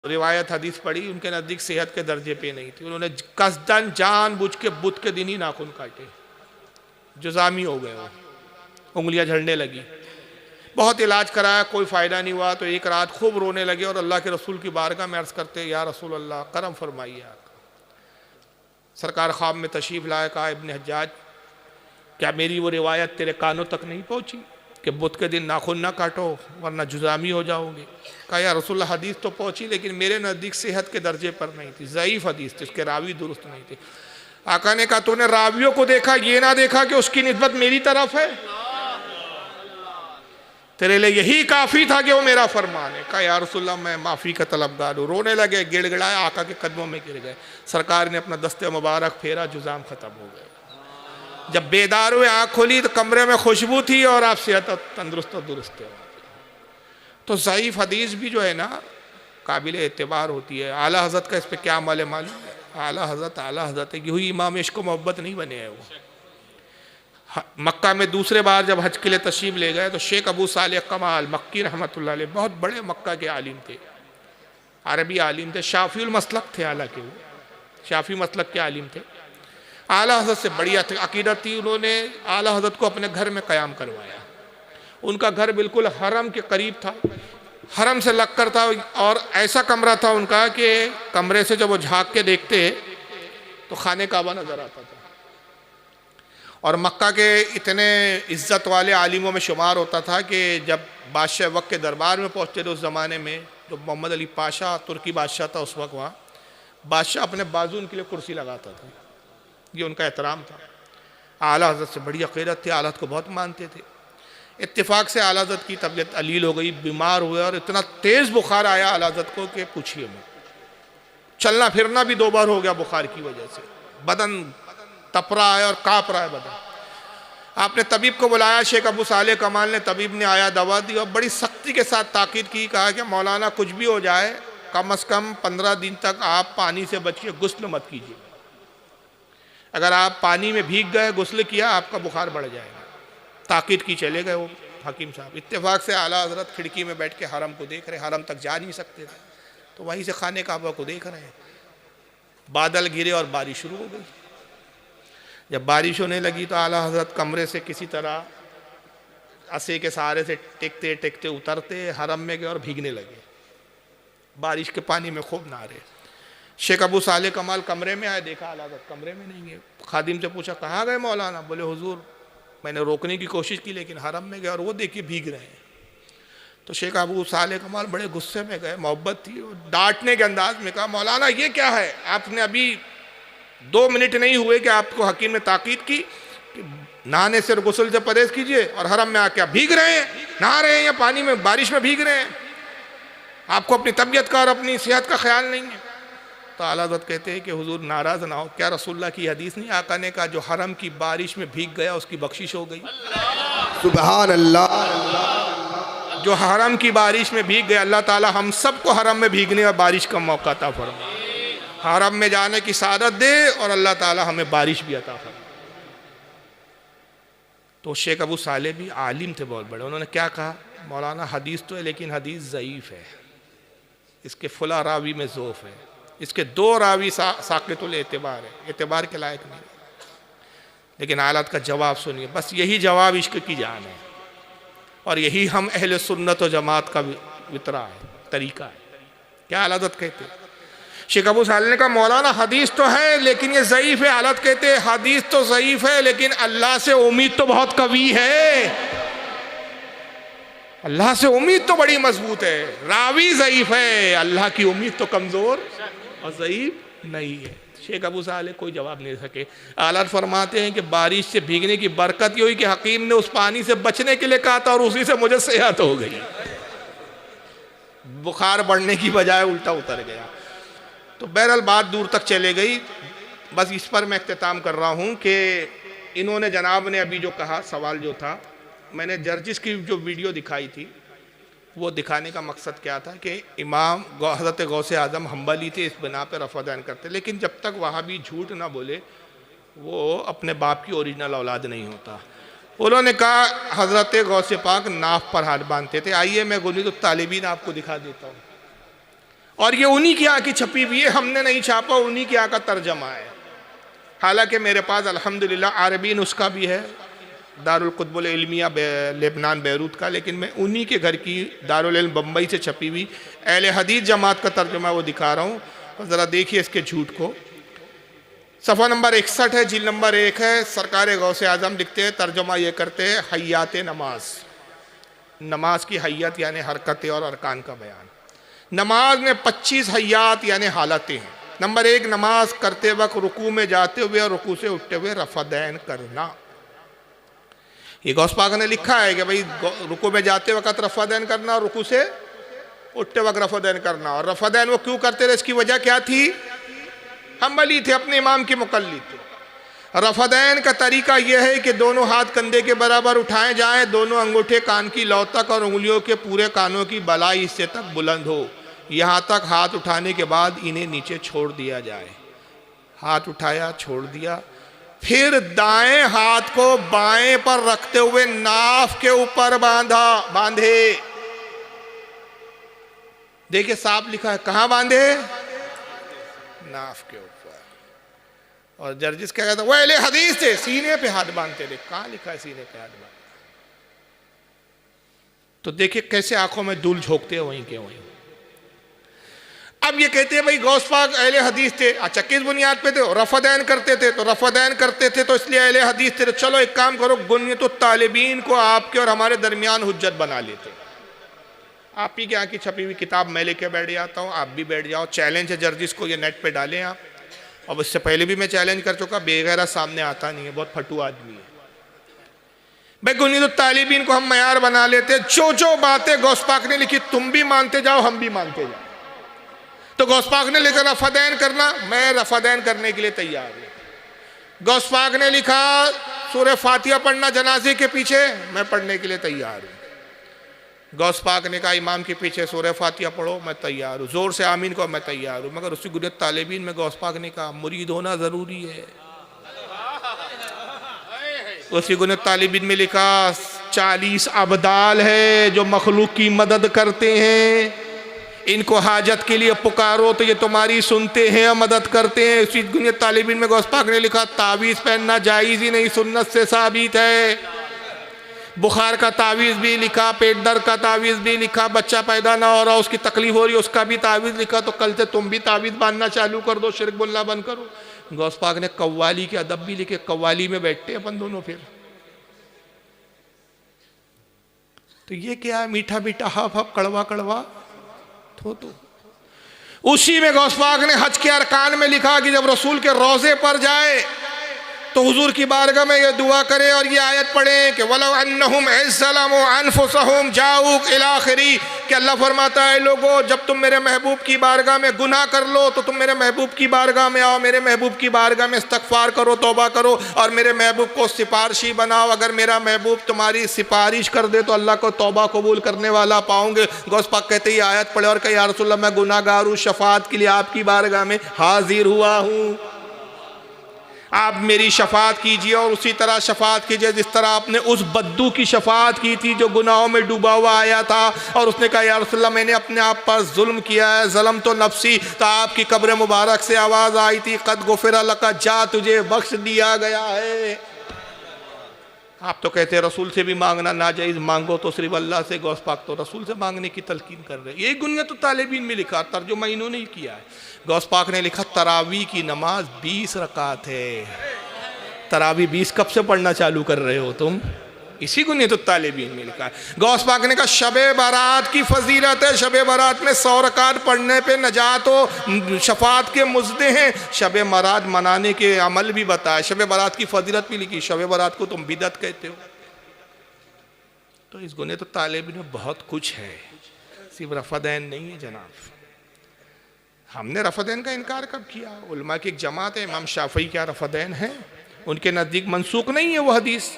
روایت حدیث پڑھی، ان کے نزدیک صحت کے درجے پہ نہیں تھی، انہوں نے قصداً جان بوجھ کے بدھ کے دن ہی ناخن کاٹے، جزامی ہو گئے، وہ انگلیاں جھڑنے لگی، بہت علاج کرایا، کوئی فائدہ نہیں ہوا، تو ایک رات خوب رونے لگے اور اللہ کے رسول کی بارگاہ میں عرض کرتے یا رسول اللہ کرم فرمائیے آپ۔ سرکار خواب میں تشریف لائے، کہا ابن حجاج کیا میری وہ روایت تیرے کانوں تک نہیں پہنچی کہ بدھ کے دن ناخن نہ کاٹو ورنہ جزامی ہو جاؤ گے؟ کہا یا رسول اللہ حدیث تو پہنچی لیکن میرے نزدیک صحت کے درجے پر نہیں تھی، ضعیف حدیث تھی، اس کے راوی درست نہیں تھے۔ آقا نے کہا تو نے راویوں کو دیکھا، یہ نہ دیکھا کہ اس کی نسبت میری طرف ہے؟ تیرے لئے یہی کافی تھا کہ وہ میرا فرمان ہے۔ کہا یا رسول اللہ میں معافی کا طلبگار ہوں۔ رونے لگے، گڑ گڑائے، آقا کے قدموں میں گر گئے، سرکار نے اپنا دست مبارک پھیرا، جزام ختم ہو گئے۔ جب بیدار ہوئے، آنکھ کھولی تو کمرے میں خوشبو تھی اور آپ صحت تندرست اور درست تھے۔ تو ضعیف حدیث بھی جو ہے نا قابل اعتبار ہوتی ہے۔ اعلیٰ حضرت کا اس پہ کیا عمل ہے معلوم ہے؟ اعلیٰ حضرت ہے کہ ہوئی امام عشق و محبت نہیں بنے ہیں وہ۔ مکہ میں دوسرے بار جب حج کے لیے تشریف لے گئے تو شیخ ابو صالح کمال مکی رحمۃ اللہ علیہ بہت بڑے مکہ کے عالم تھے، عربی عالم تھے، شافعی المسلک تھے، حالانکہ وہ شافعی مسلک کے عالم تھے۔ اعلیٰ حضرت سے بڑی عقیدت تھی، انہوں نے اعلیٰ حضرت کو اپنے گھر میں قیام کروایا۔ ان کا گھر بالکل حرم کے قریب تھا، حرم سے لگ کر تھا، اور ایسا کمرہ تھا ان کا کہ کمرے سے جب وہ جھانک کے دیکھتے تو خانہ کعبہ نظر آتا تھا۔ اور مکہ کے اتنے عزت والے عالموں میں شمار ہوتا تھا کہ جب بادشاہ وقت کے دربار میں پہنچتے تھے اس زمانے میں، جو محمد علی پاشا ترکی بادشاہ تھا اس وقت، وہاں بادشاہ اپنے بازو ان کے لیے کرسی لگاتا تھا، یہ ان کا احترام تھا۔ اعلیٰ حضرت سے بڑی عقیدت تھی، اعلیٰ حضرت کو بہت مانتے تھے۔ اتفاق سے اعلیٰ حضرت کی طبیعت علیل ہو گئی، بیمار ہوئے، اور اتنا تیز بخار آیا اعلیٰ حضرت کو کہ پوچھئے مت، چلنا پھرنا بھی 2 بار ہو گیا بخار کی وجہ سے، بدن تپ رہا ہے اور کانپ رہا ہے بدن۔ آپ نے طبیب کو بلایا، شیخ ابو صالح کمال نے، طبیب نے آیا، دوا دی اور بڑی سختی کے ساتھ تاکید کی، کہا کہ مولانا کچھ بھی ہو جائے کم از کم 15 دن تک آپ پانی سے بچ کے غسل مت کیجیے، اگر آپ پانی میں بھیگ گئے غسل کیا آپ کا بخار بڑھ جائے گا۔ تاکید کی، چلے گئے وہ حکیم صاحب۔ اتفاق سے اعلیٰ حضرت کھڑکی میں بیٹھ کے حرم کو دیکھ رہے، حرم تک جا نہیں سکتے تھے تو وہیں سے خانہ کعبہ کو دیکھ رہے ہیں۔ بادل گرے اور بارش شروع ہو گئی۔ جب بارش ہونے لگی تو اعلیٰ حضرت کمرے سے کسی طرح عصے کے سہارے سے ٹکتے ٹکتے اترتے حرم میں گئے اور بھیگنے لگے، بارش کے پانی میں خوب نہا رہے۔ شیخ ابو صالح کمال کمرے میں آئے، دیکھا اعلیٰ حضرت کمرے میں نہیں ہے، خادم سے پوچھا کہاں گئے مولانا؟ بولے حضور میں نے روکنے کی کوشش کی لیکن حرم میں گئے اور وہ دیکھیے بھیگ رہے ہیں۔ تو شیخ ابو صالح کمال بڑے غصے میں گئے، محبت تھی، ڈانٹنے کے انداز میں کہا مولانا یہ کیا ہے؟ آپ نے ابھی 2 منٹ نہیں ہوئے کہ آپ کو حکیم نے تاکید کی کہ نہانے سے غسل سے پرہیز کیجئے اور حرم میں آ کے آپ بھیگ رہے ہیں، نہا رہے ہیں یا پانی میں بارش میں بھیگ رہے ہیں، آپ کو اپنی طبیعت کا اور اپنی صحت کا خیال نہیں ہے۔ تو اعلیٰ حضرت کہتے ہیں کہ حضور ناراض نہ ہو، کیا رسول اللہ کی حدیث نہیں آقا نے کہا جو حرم کی بارش میں بھیگ گیا اس کی بخشش ہو گئی؟ سبحان اللہ۔ جو حرم کی بارش میں بھیگ گیا، اللہ تعالی ہم سب کو حرم میں بھیگنے اور بارش کا موقع عطا فرمائے، حرم میں جانے کی سعادت دے اور اللہ تعالی ہمیں بارش بھی عطا فرمائے۔ تو شیخ ابو صالح بھی عالم تھے بہت بڑے، انہوں نے کیا کہا؟ مولانا حدیث تو ہے لیکن حدیث ضعیف ہے، اس کے فلاں راوی میں ضعف ہے، اس کے 2 راوی ساقط الاعتبار ہے، اعتبار کے لائق نہیں۔ لیکن حالات کا جواب سنیے، بس یہی جواب عشق کی جان ہے اور یہی ہم اہل سنت و جماعت کا وطرہ ہے، طریقہ ہے۔ کیا حالات کہتے ہیں؟ شیخ ابو صالح نے کہا مولانا حدیث تو ہے لیکن یہ ضعیف ہے۔ حالات کہتے ہیں حدیث تو ضعیف ہے لیکن اللہ سے امید تو بہت قوی ہے، اللہ سے امید تو بڑی مضبوط ہے، راوی ضعیف ہے، اللہ کی امید تو کمزور اور ضعیف نہیں ہے۔ شیخ ابو صالح کوئی جواب نہیں سکے۔ اعلیٰ فرماتے ہیں کہ بارش سے بھیگنے کی برکت یہ ہوئی کہ حکیم نے اس پانی سے بچنے کے لیے کہا تھا اور اسی سے مجھے صحت ہو گئی، بخار بڑھنے کی بجائے الٹا اتر گیا۔ تو بہرحال بات دور تک چلے گئی، بس اس پر میں اختتام کر رہا ہوں کہ انہوں نے جناب نے ابھی جو کہا، سوال جو تھا، میں نے جرجس کی جو ویڈیو دکھائی تھی وہ دکھانے کا مقصد کیا تھا کہ امام حضرت غوث اعظم حنبلی تھے، اس بنا پہ رفع دین کرتے، لیکن جب تک وہاں بھی جھوٹ نہ بولے وہ اپنے باپ کی اوریجنل اولاد نہیں ہوتا۔ انہوں نے کہا حضرت غوث پاک ناف پر ہاتھ باندھتے تھے۔ آئیے میں غنیت الطالبین آپ کو دکھا دیتا ہوں۔ اور یہ انہی کی آنکھ کی چھپی ہوئی ہے، ہم نے نہیں چھاپا، انہی کی آنکھ کا ترجمہ ہے۔ حالانکہ میرے پاس الحمدللہ عربی نسخہ بھی ہے دارالقطب العلمیہ لبنان بیروت کا، لیکن میں انہی کے گھر کی دارالعلم بمبئی سے چھپی ہوئی اہل حدیث جماعت کا ترجمہ وہ دکھا رہا ہوں، ذرا دیکھیے اس کے جھوٹ کو۔ صفحہ نمبر 61 ہے، جلد نمبر 1 ہے، سرکار غوث اعظم لکھتے ہیں، ترجمہ یہ کرتے ہیں حیات نماز، نماز کی حیات یعنی حرکتیں اور ارکان کا بیان۔ نماز میں 25 حیات یعنی حالتیں ہیں۔ نمبر 1، نماز کرتے وقت رکوع میں جاتے ہوئے اور رکوع سے اٹھتے ہوئے رفع دین کرنا۔ یہ غوث پاک نے لکھا ہے کہ بھئی رکوع میں جاتے وقت رفع دین کرنا اور رکوع سے اٹھتے وقت رفع دین کرنا۔ اور رفع دین وہ کیوں کرتے رہے، اس کی وجہ کیا تھی؟ حنبلی تھے، اپنے امام کے مقلد تھے۔ رفع دین کا طریقہ یہ ہے کہ دونوں ہاتھ کندھے کے برابر اٹھائے جائیں، دونوں انگوٹھے کان کی لو تک اور انگلیوں کے پورے کانوں کی بالائی حصے تک بلند ہو، یہاں تک ہاتھ اٹھانے کے بعد انہیں نیچے چھوڑ دیا جائے۔ ہاتھ اٹھایا، چھوڑ دیا، پھر دائیں ہاتھ کو بائیں پر رکھتے ہوئے ناف کے اوپر باندھے۔ دیکھیں صاف لکھا ہے، کہاں باندھے؟ ناف کے اوپر۔ اور جرجس کیا کہتا ہے، وہ اہل حدیث تھے، سینے پہ ہاتھ باندھتے تھے۔ کہاں لکھا ہے سینے پہ ہاتھ باندھتے؟ تو دیکھیں کیسے آنکھوں میں دھول جھونکتے ہیں وہیں کے وہیں۔ اب یہ کہتے ہیں بھئی غوث پاک اہل حدیث تھے، اچھا کس بنیاد پہ تھے؟ رفع دین کرتے تھے، تو رفع دین کرتے تھے تو اس لیے اہل حدیث تھے۔ چلو ایک کام کرو، گنیت الطالبین کو آپ کے اور ہمارے درمیان حجت بنا لیتے۔ آپ ہی کے آنکھ کی چھپی ہوئی کتاب میں لے کے بیٹھ جاتا ہوں، آپ بھی بیٹھ جاؤ، چیلنج ہے جرجس کو، یہ نیٹ پہ ڈالیں آپ۔ اب اس سے پہلے بھی میں چیلنج کر چکا، بے غیرہ سامنے آتا نہیں ہے، بہت پھٹو آدمی ہے۔ بھئی گنیت الطالبین کو ہم معیار بنا لیتے، جو باتیں غوث پاک نے لکھی تم بھی مانتے جاؤ، ہم بھی مانتے جاؤ۔ تو غوث پاک نے لکھا رفع دین کرنا، میں رفع دین کرنے کے لیے تیار ہوں۔ غوث پاک نے لکھا سورہ فاتحہ پڑھنا جنازے کے پیچھے، میں پڑھنے کے لیے تیار ہوں۔ غوث پاک نے کہا امام کے پیچھے سورہ فاتحہ پڑھو، میں تیار ہوں۔ زور سے آمین کو، میں تیار ہوں۔ مگر اسی گنیت طالبین میں غوث پاک نے کہا مرید ہونا ضروری ہے۔ اسی گنیت طالبین میں لکھا 40 ابدال ہے جو مخلوق کی مدد کرتے ہیں، ان کو حاجت کے لیے پکارو تو یہ تمہاری سنتے ہیں اور مدد کرتے ہیں۔ اسی گنیت طالبین میں غوث پاک نے لکھا تعویذ پہننا جائز ہی نہیں، سنت سے ثابت ہے۔ بخار کا تعویذ بھی لکھا، پیٹ درد کا تعویذ بھی لکھا، بچہ پیدا نہ ہو رہا اس کی تکلیف ہو رہی ہے اس کا بھی تعویذ لکھا، تو کل سے تم بھی تعویذ باندھنا چالو کر دو، شرک باللہ بند کرو۔ غوث پاک نے قوالی کے ادب بھی لکھے، قوالی میں بیٹھتے اپن دونوں پھر۔ تو یہ کیا ہے، میٹھا میٹھا ہف ہف، کڑوا کڑوا تو اسی میں غوث پاک نے حج کے ارکان میں لکھا کہ جب رسول کے روضے پر جائے تو حضور کی بارگاہ میں یہ دعا کرے اور یہ آیت پڑھیں کہ وَلَوْ أَنَّهُمْ إِذْ ظَلَمُوا أَنفُسَهُمْ جَاءُوكَ إِلَىٰ آخِرِي، کہ اللہ فرماتا ہے لوگو جب تم میرے محبوب کی بارگاہ میں گناہ کر لو تو تم میرے محبوب کی بارگاہ میں آؤ، میرے محبوب کی بارگاہ میں استغفار کرو، توبہ کرو اور میرے محبوب کو سفارشی بناؤ۔ اگر میرا محبوب تمہاری سفارش کر دے تو اللہ کو توبہ قبول کرنے والا پاؤں گے۔ غوث پاک کہتے ہیں یہ آیت پڑھے اور کہ یا رسول اللہ میں گناہ گار ہوں، شفاعت کے لیے آپ کی بارگاہ میں حاضر ہوا ہوں، آپ میری شفاعت کیجئے۔ اور اسی طرح شفاعت کیجئے جس طرح آپ نے اس بدو کی شفاعت کی تھی جو گناہوں میں ڈوبا ہوا آیا تھا، اور اس نے کہا یا رسول اللہ میں نے اپنے آپ پر ظلم کیا ہے، ظلم تو نفسی، تو آپ کی قبر مبارک سے آواز آئی تھی قد غفر لک، جا تجھے بخش دیا گیا ہے۔ آپ تو کہتے ہیں رسول سے بھی مانگنا ناجائز، مانگو تو صرف اللہ سے۔ غوث پاک تو رسول سے مانگنے کی تلقین کر رہے ہیں۔ یہ گنیت الطالبین میں لکھا، ترجمہ انہوں نے کیا ہے۔ غوث پاک نے لکھا تراویح کی نماز 20 رکعت ہے۔ تراویح 20 کب سے پڑھنا چالو کر رہے ہو تم؟ اسی گنیت الطالبین میں لکھا ہے۔ غوث پاک نے کہا شب برات کی فضیلت ہے، شب برات میں 100 رکعت پڑھنے پہ نجات و شفاعت کے مزدے ہیں۔ شب برات منانے کے عمل بھی بتایا، شب برات کی فضیلت بھی لکھی، شب برات کو تم بدعت کہتے ہو۔ تو اس گنیت الطالبین میں بہت کچھ ہے، صرف رفع دین نہیں ہے جناب۔ ہم نے رفع دین کا انکار کب کیا؟ علماء کی ایک جماعت ہے، امام شافعی کیا رفع دین ہے؟ ان کے نزدیک منسوخ نہیں ہے وہ حدیث،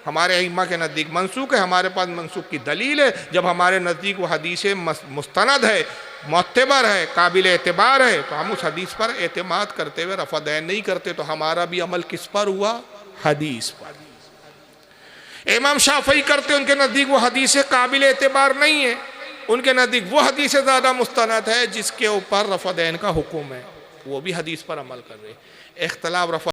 ہمارے ائمہ کے نزدیک منسوخ ہے۔ ہمارے پاس منسوخ کی دلیل ہے، جب ہمارے نزدیک وہ حدیث مستند ہے، معتبر ہے، قابل اعتبار ہے، تو ہم اس حدیث پر اعتماد کرتے ہوئے رفع دین نہیں کرتے، تو ہمارا بھی عمل کس پر ہوا؟ حدیث پر۔ امام شافعی کرتے، ان کے نزدیک وہ حدیث قابل اعتبار نہیں ہے، ان کے نزدیک وہ حدیث سے زیادہ مستند ہے جس کے اوپر رفع دین کا حکم ہے، وہ بھی حدیث پر عمل کر رہے ہیں۔ اختلاف رفع